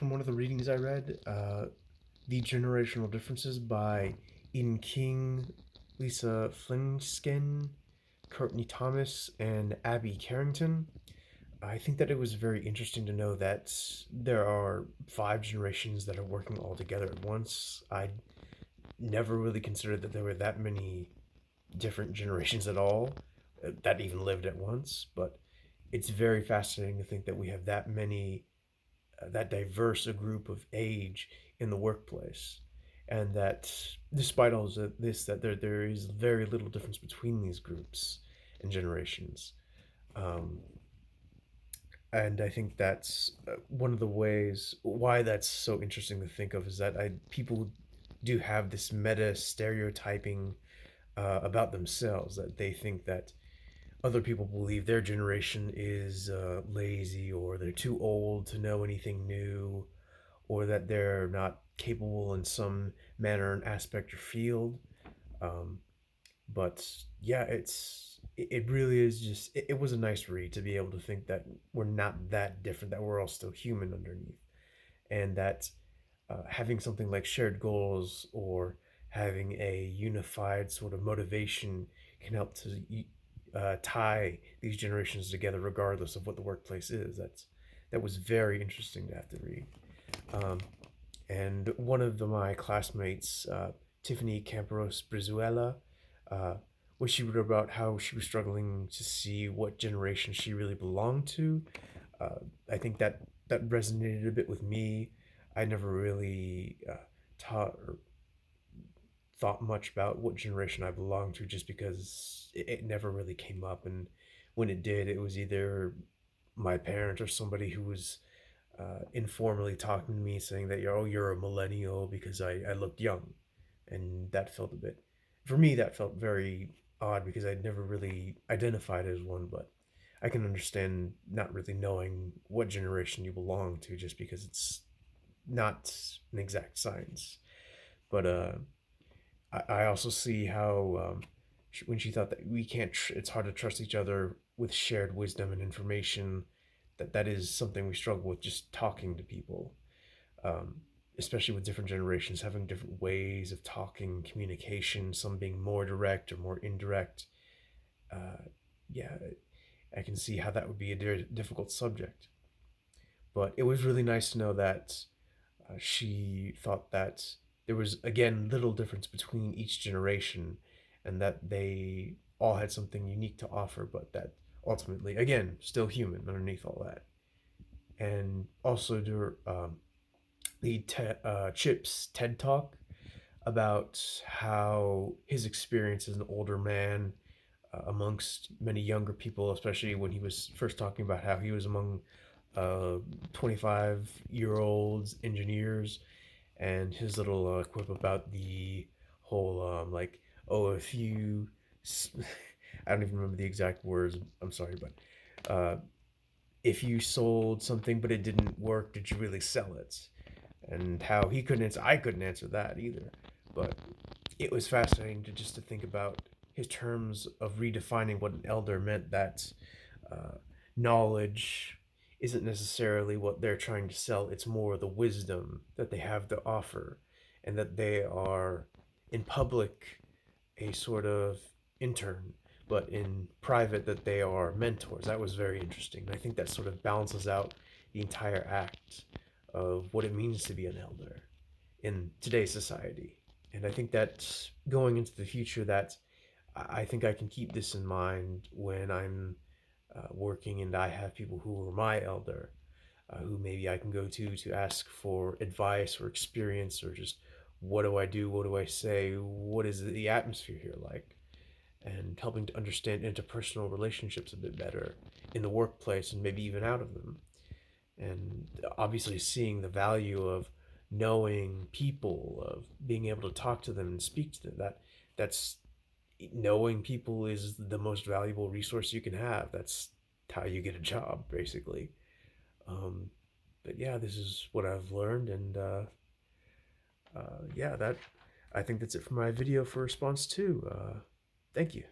from one of the readings I read, The Generational Differences by Ian King, Lisa Flinsken, Courtney Thomas, and Abby Carrington. I think that it was very interesting to know that there are five generations that are working all together at once. I never really considered that there were that many different generations at all that even lived at once, but it's very fascinating to think that we have that many that diverse a group of age in the workplace, and that despite all of this, that there is very little difference between these groups and generations. Um, and I think that's one of the ways why that's so interesting to think of is that people do have this meta stereotyping about themselves that they think that other people believe their generation is lazy or they're too old to know anything new or that they're not capable in some manner and aspect or field. Um, but yeah, it really is just it was a nice read to be able to think that we're not that different, that we're all still human underneath, and that having something like shared goals or having a unified sort of motivation can help to tie these generations together, regardless of what the workplace is. That was very interesting to have to read. Um, and one of my classmates, Tiffany Camperos Brizuela, uh, what she wrote about how she was struggling to see what generation she really belonged to. Uh, I think that resonated a bit with me. I never really taught or thought much about what generation I belonged to, just because it never really came up, and when it did, it was either my parent or somebody who was informally talking to me saying that you're a millennial because I looked young, and that felt a bit for me that felt very odd because I'd never really identified as one, but I can understand not really knowing what generation you belong to just because it's not an exact science. But I also see how when she thought that we can't, it's hard to trust each other with shared wisdom and information. That is something we struggle with just talking to people, um, especially with different generations having different ways of talking, communication, some being more direct or more indirect. Uh, yeah, I can see how that would be a difficult subject. But it was really nice to know that she thought that there was again little difference between each generation, and that they all had something unique to offer, but that ultimately, again, still human underneath all that. And also, Chip's TED talk about how his experience as an older man amongst many younger people, especially when he was first talking about how he was among uh, 25-year-olds engineers, and his little quip about the whole like, oh, if you I don't even remember the exact words, I'm sorry, but if you sold something but it didn't work, did you really sell it? And how he couldn't answer, I couldn't answer that either, but it was fascinating to just to think about his terms of redefining what an elder meant, that uh, knowledge isn't necessarily what they're trying to sell, it's more the wisdom that they have to offer, and that they are in public a sort of intern, but in private that they are mentors. That was very interesting. I think that sort of balances out the entire act of what it means to be an elder in today's society. And I think that going into the future, that I think I can keep this in mind when I'm working and I have people who are my elder, who maybe I can go to ask for advice or experience, or just what do I do, what do I say, what is the atmosphere here like, and helping to understand interpersonal relationships a bit better in the workplace and maybe even out of them. And obviously seeing the value of knowing people, of being able to talk to them and speak to them, that's knowing people is the most valuable resource you can have. That's how you get a job, basically. um, but yeah, this is what I've learned, and yeah, that I think that's it for my video for response two. Thank you.